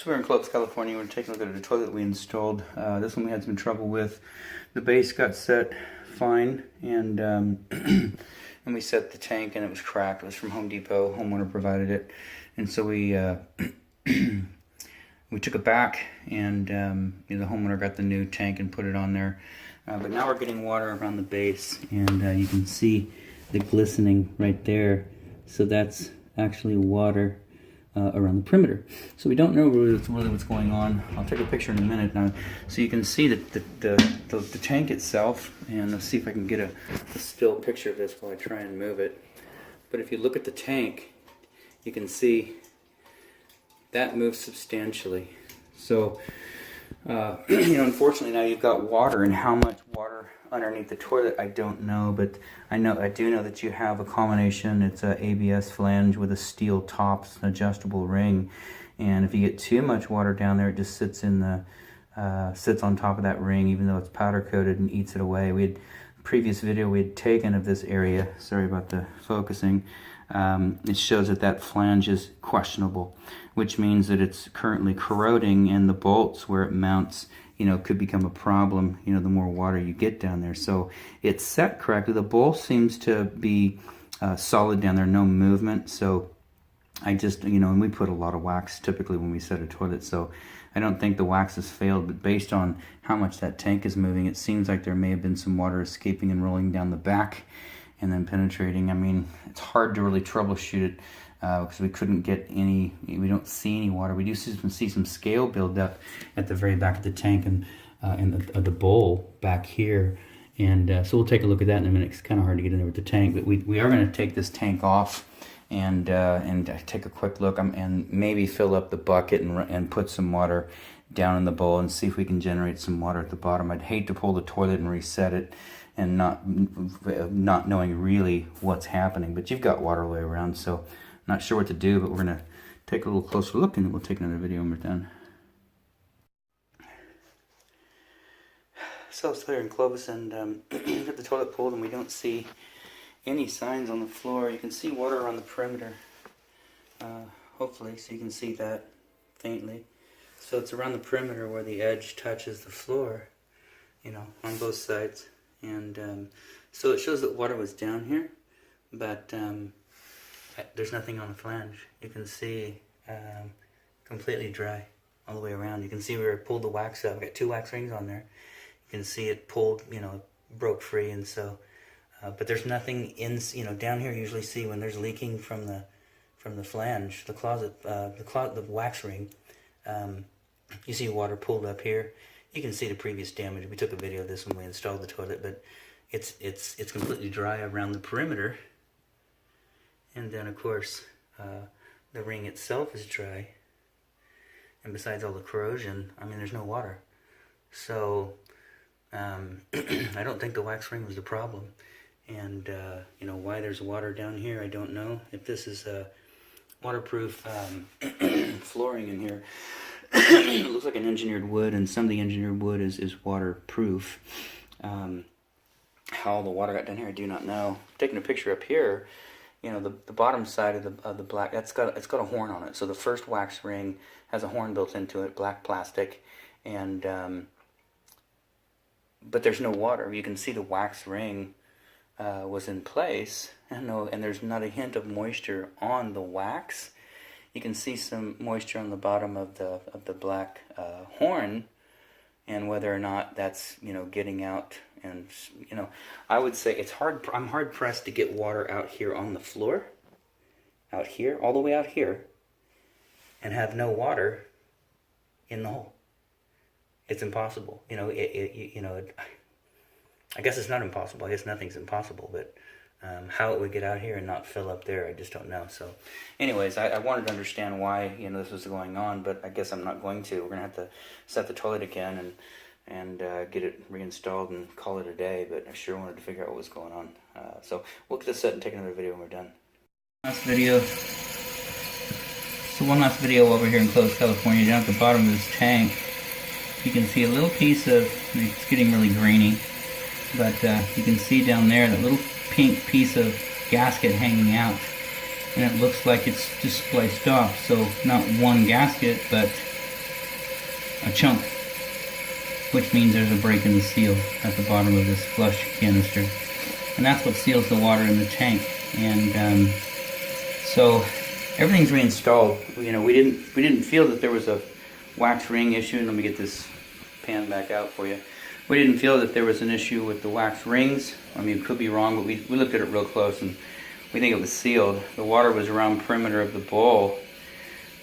So we're in Clovis, California. We're taking a look at the toilet we installed. This one we had some trouble with. The base got set fine, and and we set the tank, and it was cracked. It was from Home Depot. Homeowner provided it, and so we we took it back, and the homeowner got the new tank and put it on there. But now we're getting water around the base, and you can see the glistening right there. So that's actually water around the perimeter. So we don't know really what's going on. I'll take a picture in a minute now, so you can see the tank itself. And let's see if I can get a still picture of this while I try and move it. But if you look at the tank, you can see that moves substantially. So unfortunately now you've got water, and how much water underneath the toilet I don't know, but I do know that you have a combination. It's a ABS flange with a steel top, an adjustable ring, and if you get too much water down there, it just sits on top of that ring, even though it's powder coated, and eats it away. We had previous video we had taken of this area. Sorry about the focusing. It shows that flange is questionable, which means that it's currently corroding, and the bolts where it mounts could become a problem, the more water you get down there. So it's set correctly. The bowl seems to be solid down there, no movement. So I just, and we put a lot of wax typically when we set a toilet. So I don't think the wax has failed, but based on how much that tank is moving, it seems like there may have been some water escaping and rolling down the back and then penetrating. I mean, it's hard to really troubleshoot it because we couldn't get any, we don't see any water. We do see some scale build up at the very back of the tank and the bowl back here. And so we'll take a look at that in a minute. It's kind of hard to get in there with the tank, but we are going to take this tank off and take a quick look and maybe fill up the bucket and put some water down in the bowl and see if we can generate some water at the bottom. I'd hate to pull the toilet and reset it and not knowing really what's happening, but you've got water all the way around, so not sure what to do, but we're going to take a little closer look, and we'll take another video when we're done. So it's here in Clovis, and got the toilet pulled, and we don't see any signs on the floor. You can see water around the perimeter, hopefully, so you can see that faintly. So it's around the perimeter where the edge touches the floor, on both sides. And so it shows that water was down here, but there's nothing on the flange. You can see completely dry all the way around. You can see where I pulled the wax up. I got 2 wax rings on there. You can see it pulled, broke free, and so. But there's nothing in, down here. You usually see when there's leaking from the flange, the closet, the wax ring. You see water pulled up here. You can see the previous damage. We took a video of this when we installed the toilet, but it's completely dry around the perimeter. And then, of course, the ring itself is dry. And besides all the corrosion, I mean, there's no water. So, I don't think the wax ring was the problem. And, why there's water down here, I don't know. If this is waterproof flooring in here, it looks like an engineered wood, and some of the engineered wood is waterproof. How the water got down here, I do not know. Taking a picture up here, the bottom side of the black, it's got a horn on it. So the first wax ring has a horn built into it, black plastic, and but there's no water. You can see the wax ring was in place, and there's not a hint of moisture on the wax. You can see some moisture on the bottom of the black horn, and whether or not that's getting out. And I would say it's hard. I'm hard pressed to get water out here on the floor, out here, all the way out here, and have no water in the hole. It's impossible. I guess it's not impossible. I guess nothing's impossible, but how it would get out here and not fill up there, I just don't know. So anyways, I wanted to understand why this was going on, but I guess I'm not going to. We're going to have to set the toilet again and get it reinstalled and call it a day, but I sure wanted to figure out what was going on. So we'll get this set and take another video when we're done. Last video. So one last video while we're here in Clovis, California. Down at the bottom of this tank, you can see a little piece of, it's getting really grainy, but you can see down there that little pink piece of gasket hanging out, and it looks like it's just spliced off. So not one gasket, but a chunk, which means there's a break in the seal at the bottom of this flush canister, and that's what seals the water in the tank. And so everything's reinstalled. You know, we didn't feel that there was a wax ring issue. Let me get this pan back out for you. We didn't feel that there was an issue with the wax rings. I mean, it could be wrong, but we looked at it real close and we think it was sealed. The water was around the perimeter of the bowl,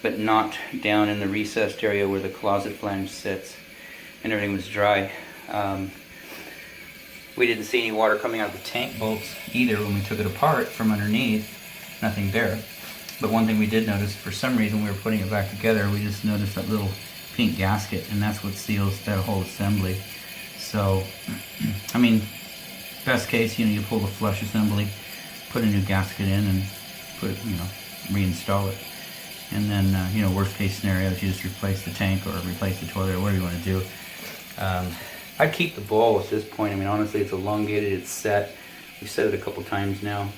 but not down in the recessed area where the closet flange sits, and everything was dry. We didn't see any water coming out of the tank bolts either when we took it apart from underneath. Nothing there. But one thing we did notice, for some reason we were putting it back together, we just noticed that little pink gasket, and that's what seals that whole assembly. So, I mean, best case, you know, you pull the flush assembly, put a new gasket in, and put it, you know, reinstall it. And then, you know, worst case scenario is you just replace the tank or replace the toilet or whatever you want to do. I'd keep the bowl at this point. I mean, honestly, it's elongated, it's set. We've set it a couple times now.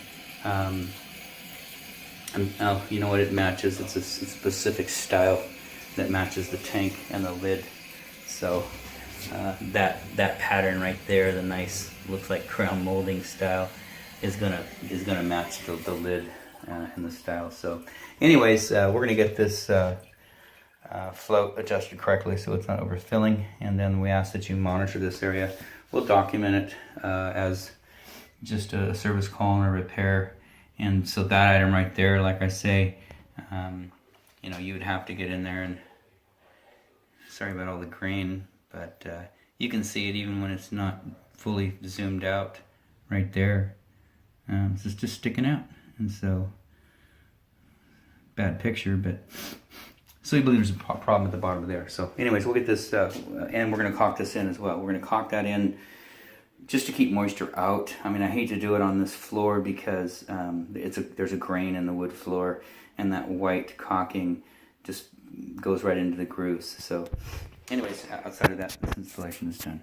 And you know what it matches? It's a specific style that matches the tank and the lid. So that pattern right there, the nice, looks like crown molding style, is gonna match the lid and the style. So anyways, we're gonna get this float adjusted correctly so it's not overfilling, and then we ask that you monitor this area. We'll document it as just a service call and a repair. And so that item right there, like I say, you know, you would have to get in there and, sorry about all the grain, but you can see it even when it's not fully zoomed out right there. It's just sticking out. And so, bad picture, but so you believe there's a problem at the bottom of there. So anyways, we'll get this, and we're going to caulk this in as well. We're going to caulk that in just to keep moisture out. I mean, I hate to do it on this floor because there's a grain in the wood floor, and that white caulking just goes right into the grooves. So anyways, outside of that, this installation is done.